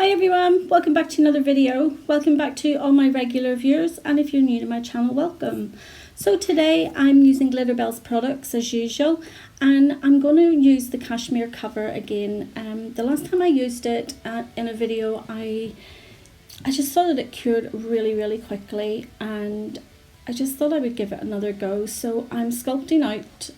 Hi everyone, welcome back to another video. Welcome back to all my regular viewers, and if you're new to my channel, welcome. So today I'm using Glitterbels products as usual, and I'm going to use the Cashmere cover again. The last time I used it in a video, I just thought that it cured really quickly, and I just thought I would give it another go. So I'm sculpting out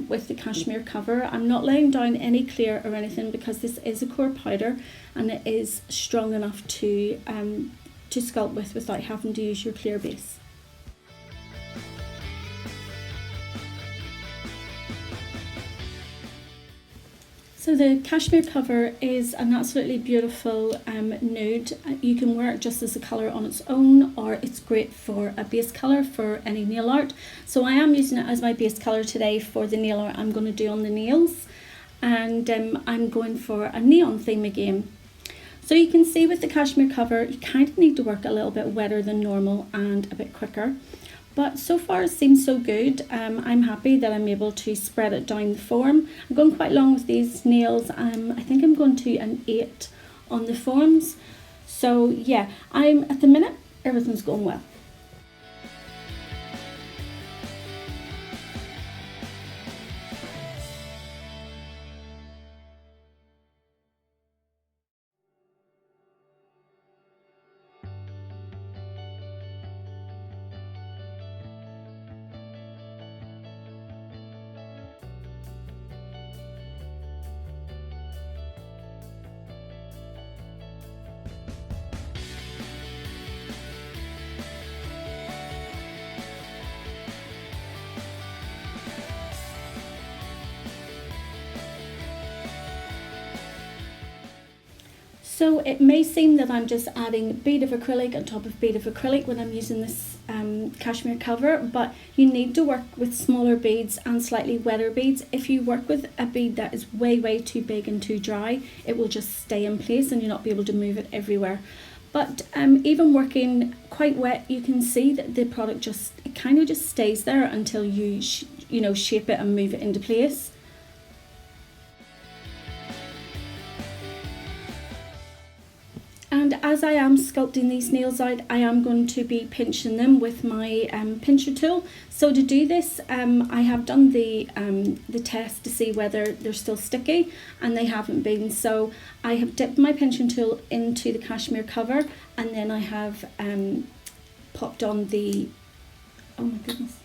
with the Cashmere cover. I'm not laying down any clear or anything because this is a core powder and it is strong enough to sculpt with without having to use your clear base. So the Cashmere cover is an absolutely beautiful nude. You can wear it just as a colour on its own, or it's great for a base colour for any nail art. So I am using it as my base colour today for the nail art I'm going to do on the nails. And I'm going for a neon theme again. So you can see with the Cashmere cover, you kind of need to work a little bit wetter than normal and a bit quicker. But so far it seems so good. I'm happy that I'm able to spread it down the form. I'm going quite long with these nails. I think I'm going to an 8 on the forms. So yeah, at the minute, everything's going well. So it may seem that I'm just adding bead of acrylic on top of bead of acrylic when I'm using this Cashmere cover, but you need to work with smaller beads and slightly wetter beads. If you work with a bead that is way too big and too dry, it will just stay in place and you'll not be able to move it everywhere. But even working quite wet, you can see that the product it kind of just stays there until you shape it and move it into place. And as I am sculpting these nails out, I am going to be pinching them with my pincher tool. So to do this, I have done the test to see whether they're still sticky, and they haven't been. So I have dipped my pinching tool into the Cashmere cover, and then I have popped on the, oh my goodness,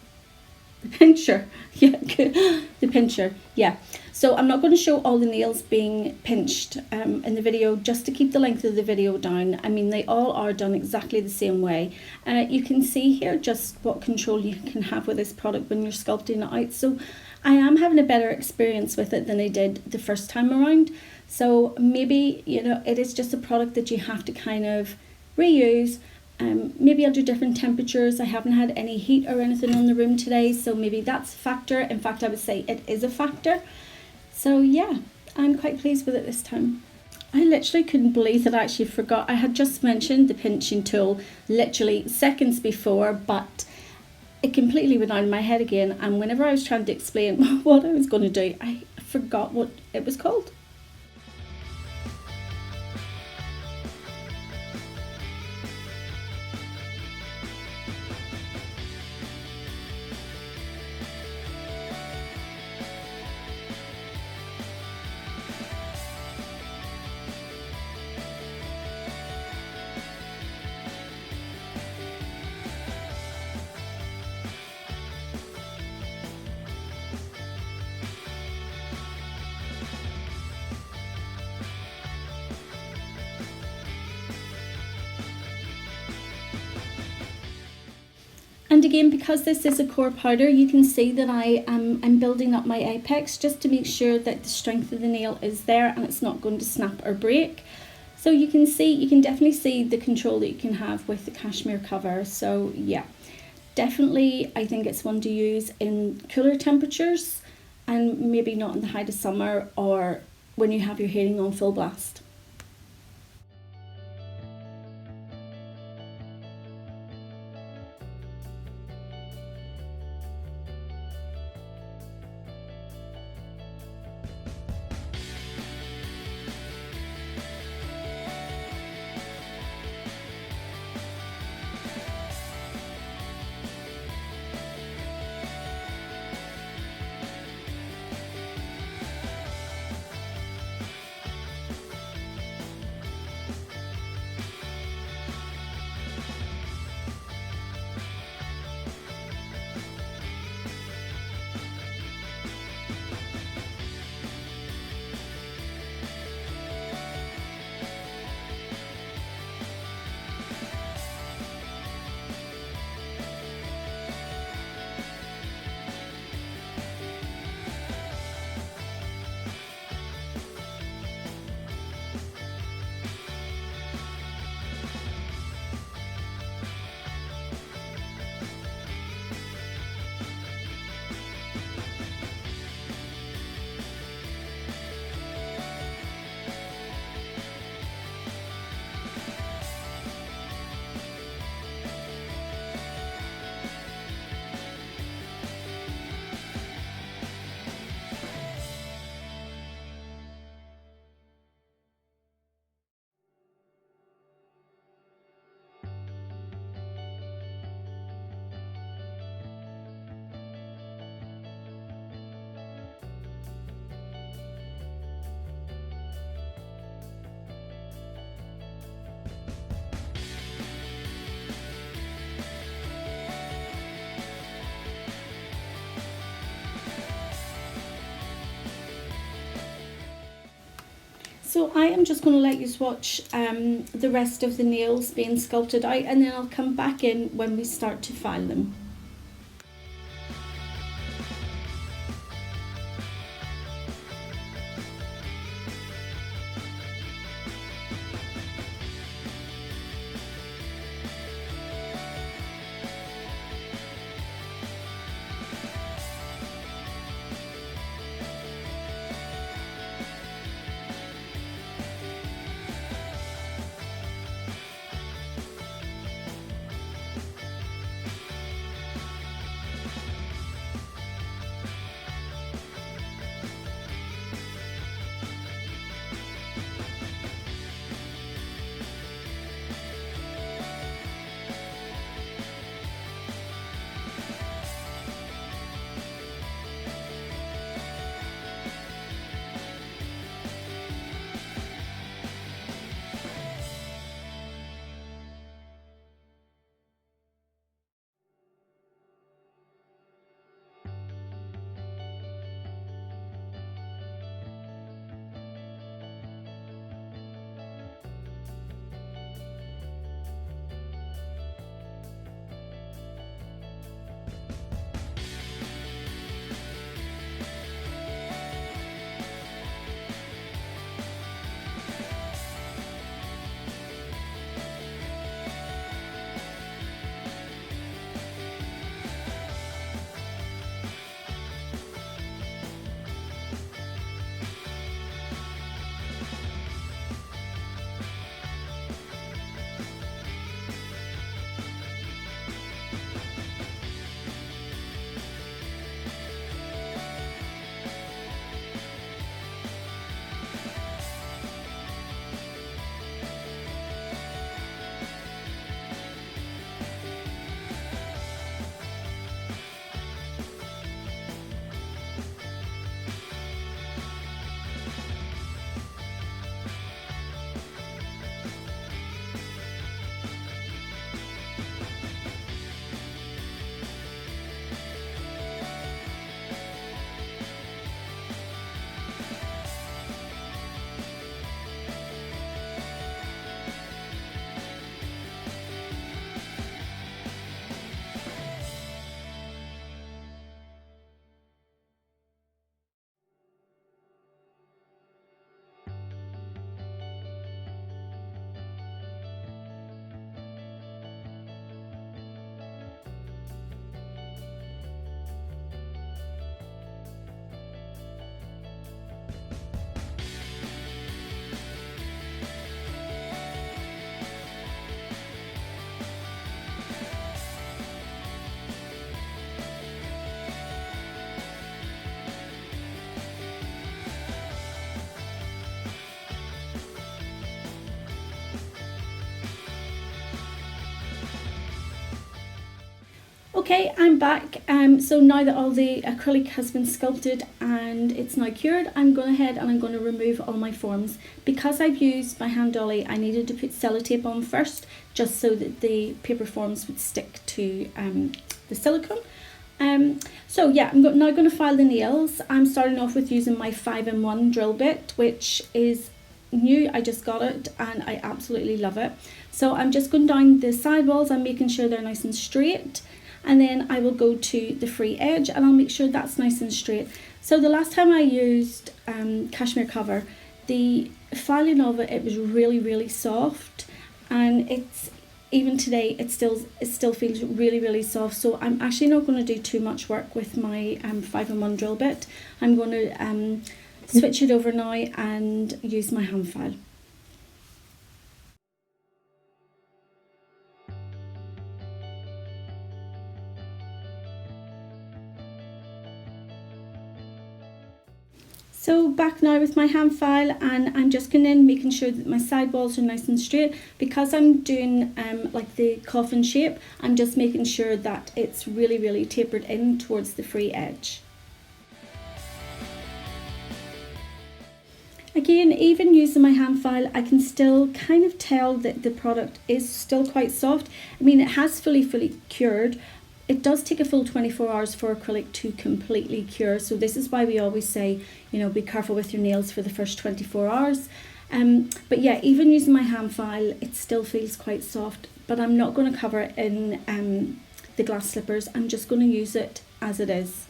the pincher. Yeah, the pincher, yeah. So I'm not going to show all the nails being pinched in the video, just to keep the length of the video down. I mean, they all are done exactly the same way. You can see here just what control you can have with this product when you're sculpting it out. So I am having a better experience with it than I did the first time around. So maybe, it is just a product that you have to kind of reuse. Maybe I'll do different temperatures. I haven't had any heat or anything in the room today, so maybe that's a factor. In fact, I would say it is a factor. So yeah, I'm quite pleased with it this time. I literally couldn't believe that I actually forgot. I had just mentioned the pinching tool literally seconds before, but it completely went out of my head again. And whenever I was trying to explain what I was going to do, I forgot what it was called. And again, because this is a core powder, you can see that I'm building up my apex just to make sure that the strength of the nail is there and it's not going to snap or break. So you can definitely see the control that you can have with the Cashmere cover. So yeah, definitely I think it's one to use in cooler temperatures and maybe not in the height of summer or when you have your heating on full blast. So I am just going to let you watch the rest of the nails being sculpted out, and then I'll come back in when we start to file them. Okay, I'm back. So now that all the acrylic has been sculpted and it's now cured, I'm going ahead and I'm going to remove all my forms. Because I've used my Handolly, I needed to put sellotape on first, just so that the paper forms would stick to the silicone. So yeah, I'm now going to file the nails. I'm starting off with using my 5-in-1 drill bit, which is new. I just got it and I absolutely love it. So I'm just going down the side walls. I'm making sure they're nice and straight. And then I will go to the free edge and I'll make sure that's nice and straight. So the last time I used cashmere cover, the filing of it was really soft, and it's even today it still feels really soft. So I'm actually not going to do too much work with my 5-in-1 drill bit. I'm going to switch it over now and use my hand file. So back now with my hand file, and I'm just going in making sure that my side walls are nice and straight. Because I'm doing like the coffin shape, I'm just making sure that it's really tapered in towards the free edge. Again, even using my hand file, I can still kind of tell that the product is still quite soft. I mean, it has fully cured. It does take a full 24 hours for acrylic to completely cure. So this is why we always say, you know, be careful with your nails for the first 24 hours. But yeah, even using my hand file, it still feels quite soft, but I'm not going to cover it in the glass slippers. I'm just going to use it as it is.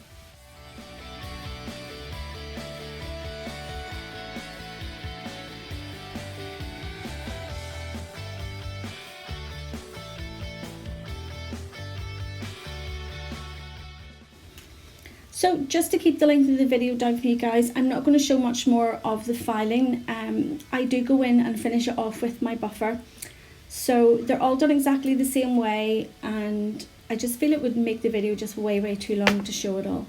So just to keep the length of the video down for you guys, I'm not going to show much more of the filing. I do go in and finish it off with my buffer. So they're all done exactly the same way, and I just feel it would make the video just way too long to show it all.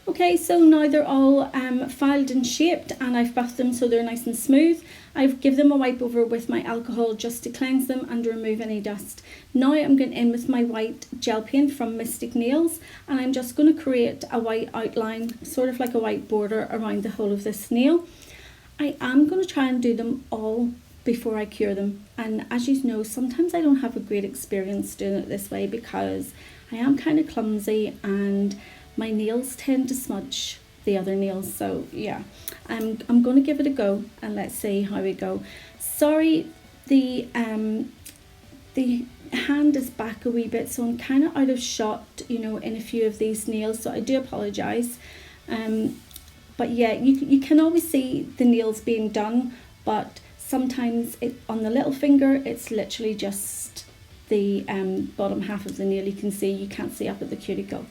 Okay, so now they're all filed and shaped, and I've buffed them so they're nice and smooth. I've given them a wipe over with my alcohol just to cleanse them and remove any dust. Now I'm going in with my white gel paint from Mystic Nails, and I'm just going to create a white outline, sort of like a white border around the whole of this nail. I am going to try and do them all before I cure them, and as you know, sometimes I don't have a great experience doing it this way because I am kind of clumsy and my nails tend to smudge the other nails. So yeah, I'm going to give it a go and let's see how we go. Sorry, the hand is back a wee bit, so I'm kind of out of shot, you know, in a few of these nails, so I do apologize. But yeah, you can always see the nails being done, but sometimes on the little finger it's literally just the bottom half of the nail you can see. You can't see up at the cuticle.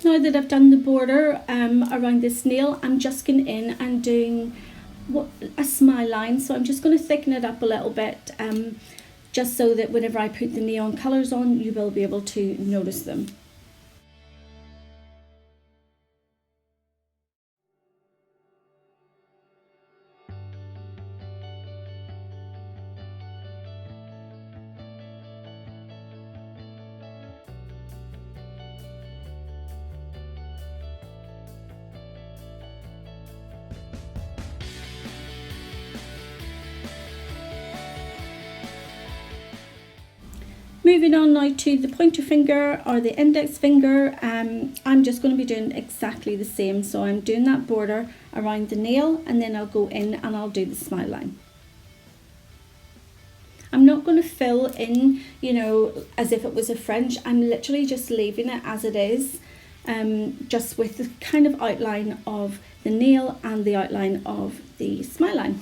Now that I've done the border around this nail, I'm just going in and doing a smile line. So I'm just going to thicken it up a little bit, just so that whenever I put the neon colours on, you will be able to notice them. Moving on now to the pointer finger or the index finger, I'm just going to be doing exactly the same. So I'm doing that border around the nail, and then I'll go in and I'll do the smile line. I'm not going to fill in, you know, as if it was a fringe. I'm literally just leaving it as it is, just with the kind of outline of the nail and the outline of the smile line.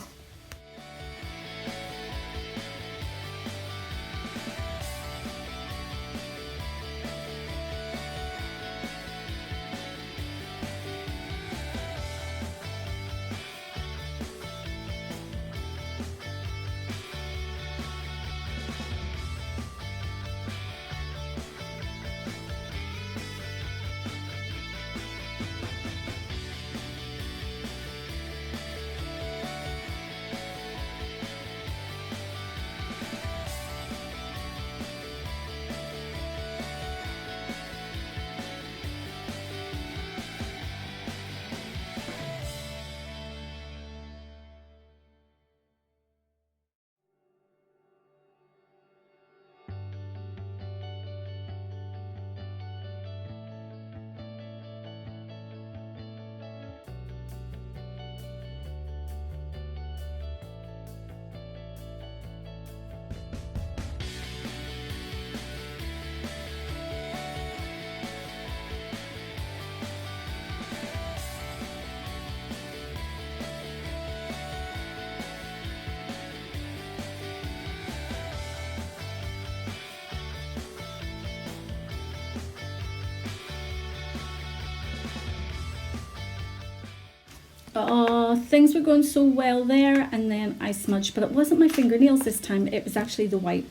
Oh, things were going so well there, and then I smudged, but it wasn't my fingernails this time, it was actually the wipe.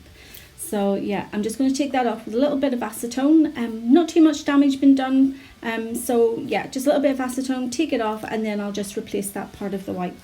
So yeah, I'm just going to take that off with a little bit of acetone. Not too much damage been done, so yeah, just a little bit of acetone, take it off, and then I'll just replace that part of the wipe.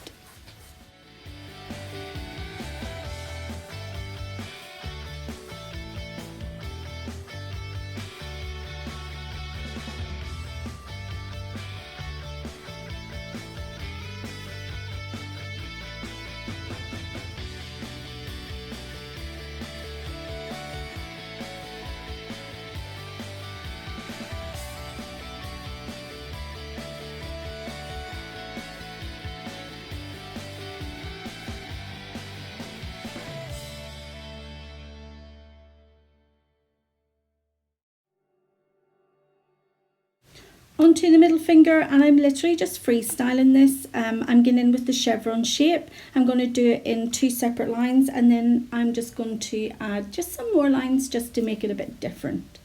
Onto the middle finger, and I'm literally just freestyling this. I'm going in with the chevron shape. I'm going to do it in 2 separate lines, and then I'm just going to add just some more lines just to make it a bit different.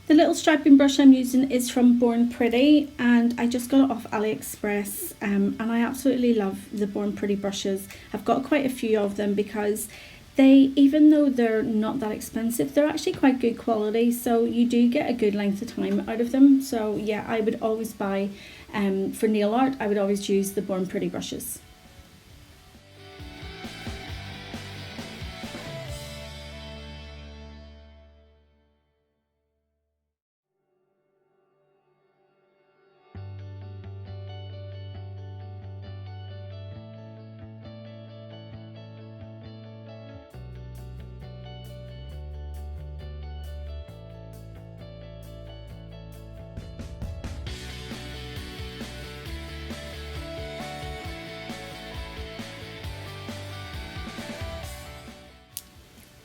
The little striping brush I'm using is from Born Pretty, and I just got it off AliExpress, and I absolutely love the Born Pretty brushes. I've got quite a few of them because they, even though they're not that expensive, they're actually quite good quality, so you do get a good length of time out of them. So yeah, I would always buy, for nail art, I would always use the Born Pretty brushes.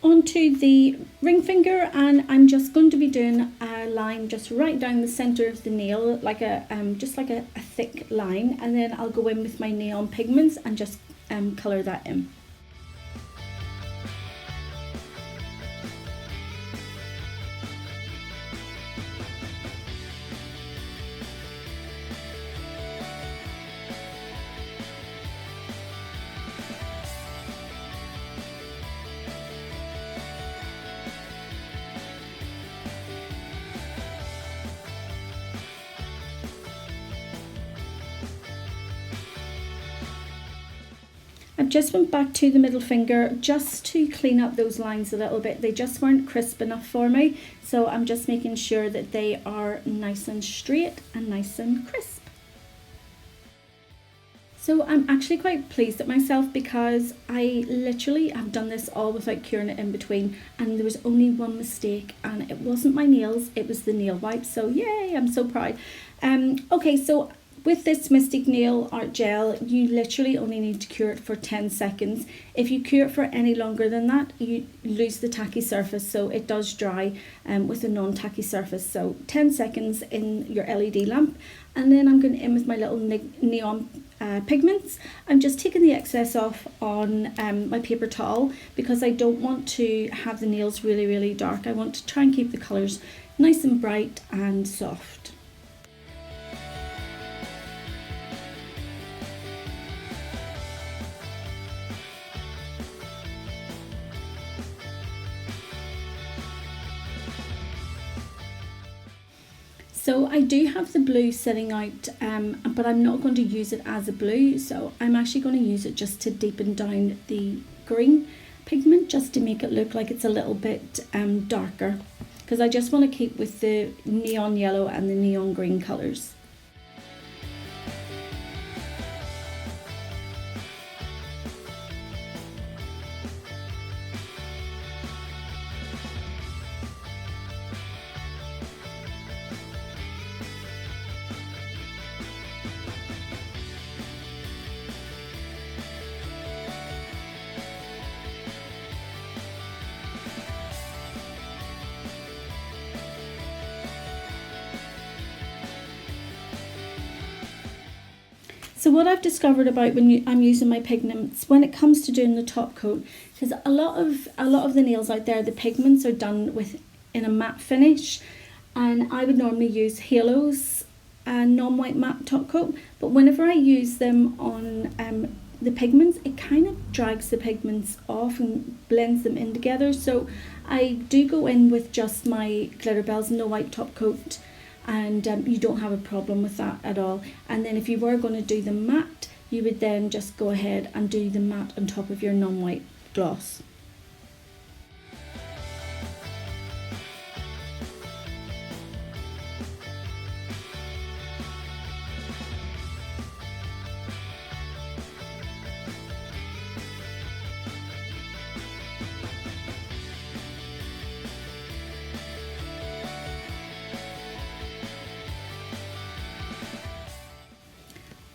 Onto the ring finger, and I'm just going to be doing a line just right down the center of the nail, like a just like a thick line, and then I'll go in with my neon pigments and just color that in. I've just went back to the middle finger just to clean up those lines a little bit. They just weren't crisp enough for me, so I'm just making sure that they are nice and straight and nice and crisp. So I'm actually quite pleased at myself because I literally have done this all without curing it in between, and there was only one mistake, and it wasn't my nails, it was the nail wipe. So yay, I'm so proud. Okay, so with this Mystic Nail Art Gel, you literally only need to cure it for 10 seconds. If you cure it for any longer than that, you lose the tacky surface, so it does dry with a non-tacky surface. So 10 seconds in your LED lamp, and then I'm going in with my little neon pigments. I'm just taking the excess off on my paper towel because I don't want to have the nails really, really dark. I want to try and keep the colours nice and bright and soft. So I do have the blue sitting out, but I'm not going to use it as a blue, so I'm actually going to use it just to deepen down the green pigment, just to make it look like it's a little bit darker, because I just want to keep with the neon yellow and the neon green colours. So what I've discovered about when I'm using my pigments, when it comes to doing the top coat, because a lot of the nails out there, the pigments are done in a matte finish, and I would normally use Halo's non-white matte top coat. But whenever I use them on the pigments, it kind of drags the pigments off and blends them in together. So I do go in with just my Glitterbels No White top coat, and you don't have a problem with that at all. And then if you were going to do the matte, you would then just go ahead and do the matte on top of your non-white gloss.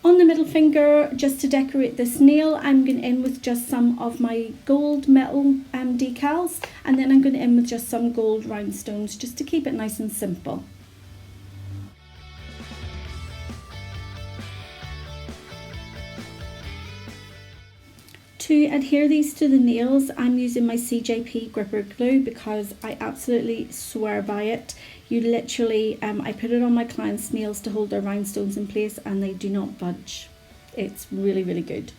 On the middle finger, just to decorate this nail, I'm going in with just some of my gold metal decals, and then I'm going in with just some gold rhinestones, just to keep it nice and simple. To adhere these to the nails, I'm using my CJP gripper glue because I absolutely swear by it. You literally, I put it on my clients' nails to hold their rhinestones in place and they do not budge. It's really, really good.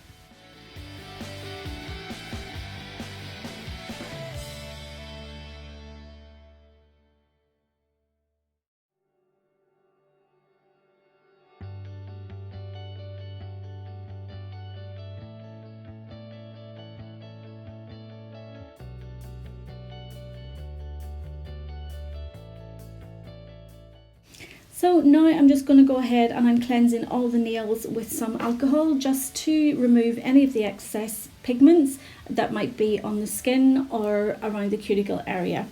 So now I'm just going to go ahead and I'm cleansing all the nails with some alcohol just to remove any of the excess pigments that might be on the skin or around the cuticle area.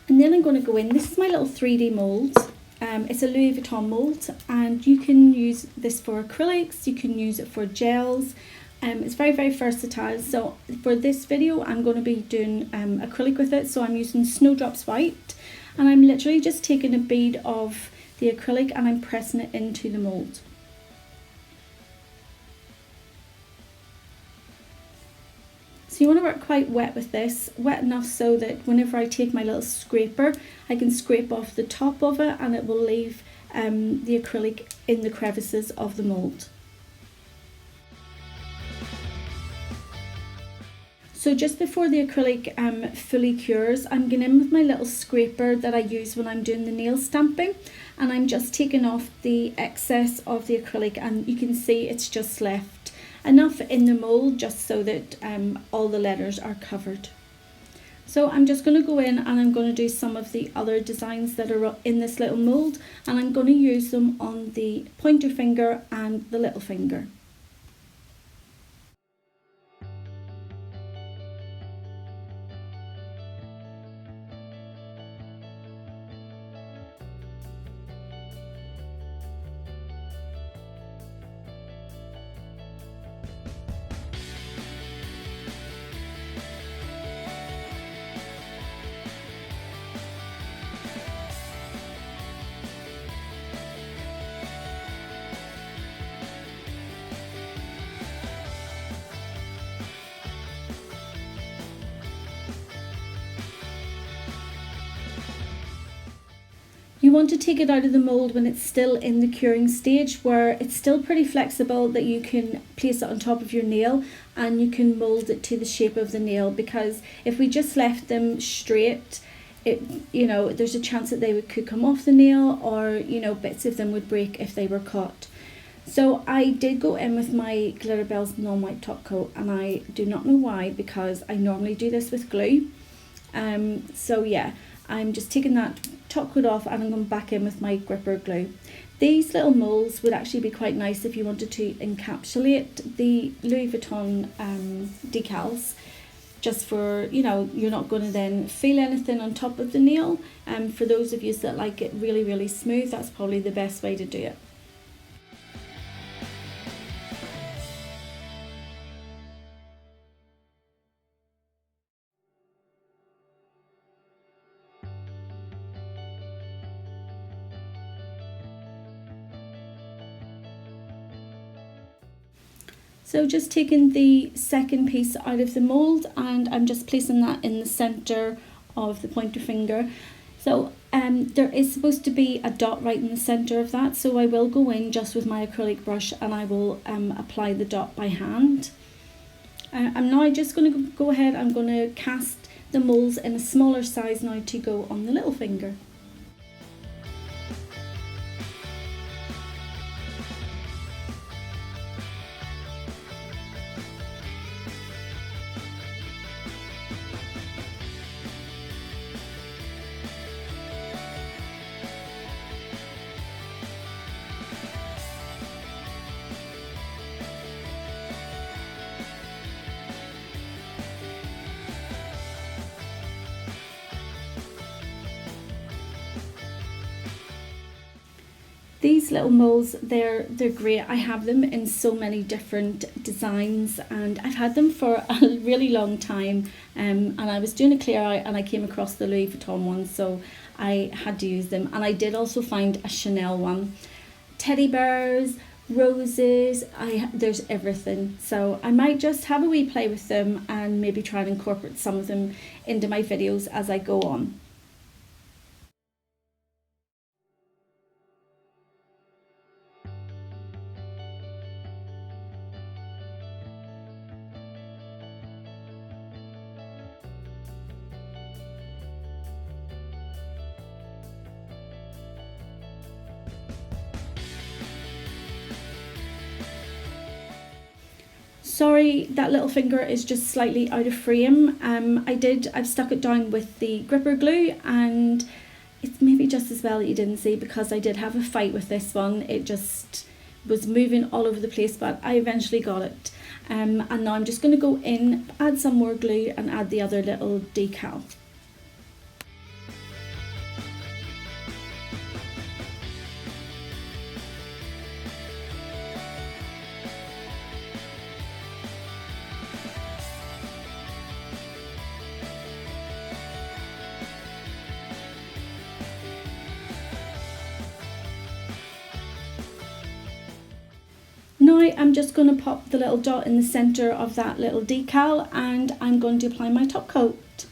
And then I'm going to go in, this is my little 3D mould. It's a Louis Vuitton mould, and you can use this for acrylics, you can use it for gels. It's very, very versatile. So for this video I'm going to be doing acrylic with it, so I'm using Snowdrops White. And I'm literally just taking a bead of the acrylic and I'm pressing it into the mould. So you want to work quite wet with this, wet enough so that whenever I take my little scraper, I can scrape off the top of it and it will leave the acrylic in the crevices of the mould. So just before the acrylic fully cures, I'm going in with my little scraper that I use when I'm doing the nail stamping, and I'm just taking off the excess of the acrylic, and you can see it's just left enough in the mould just so that all the letters are covered. So I'm just going to go in and I'm going to do some of the other designs that are in this little mould, and I'm going to use them on the pointer finger and the little finger. You want to take it out of the mould when it's still in the curing stage, where it's still pretty flexible, that you can place it on top of your nail and you can mould it to the shape of the nail, because if we just left them straight, there's a chance that they could come off the nail, or bits of them would break if they were caught. So I did go in with my Glitterbels non-white top coat, and I do not know why, because I normally do this with glue. So yeah, I'm just taking that top coat off and I'm going back in with my gripper glue. These little moulds would actually be quite nice if you wanted to encapsulate the Louis Vuitton decals, just for, you're not going to then feel anything on top of the nail. For those of you that like it really, really smooth, that's probably the best way to do it. So just taking the second piece out of the mould, and I'm just placing that in the centre of the pointer finger. So There is supposed to be a dot right in the centre of that, so I will go in just with my acrylic brush and I will apply the dot by hand. I'm now just going to go ahead, I'm going to cast the moulds in a smaller size now to go on the little finger. These little moulds, they're great. I have them in so many different designs and I've had them for a really long time, and I was doing a clear out and I came across the Louis Vuitton one, so I had to use them. And I did also find a Chanel one. Teddy bears, roses, there's everything. So I might just have a wee play with them and maybe try and incorporate some of them into my videos as I go on. Sorry, that little finger is just slightly out of frame. I've stuck it down with the gripper glue, and it's maybe just as well that you didn't see, because I did have a fight with this one. It just was moving all over the place, but I eventually got it. And now I'm just going to go in, add some more glue and add the other little decal. Now I'm just going to pop the little dot in the centre of that little decal, and I'm going to apply my top coat.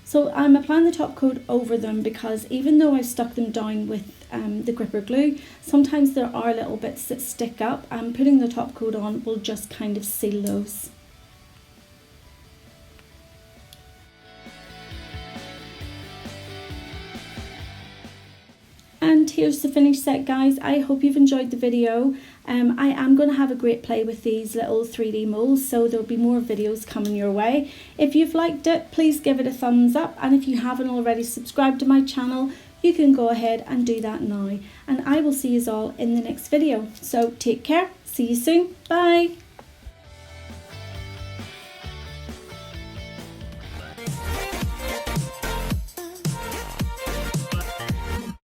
So I'm applying the top coat over them because even though I've stuck them down with the gripper glue, sometimes there are little bits that stick up, and putting the top coat on will just kind of seal those. And here's the finished set, guys. I hope you've enjoyed the video. I am going to have a great play with these little 3D molds, so there'll be more videos coming your way. If you've liked it, please give it a thumbs up, and if you haven't already subscribed to my channel, you can go ahead and do that now. And I will see you all in the next video. So take care, see you soon, bye!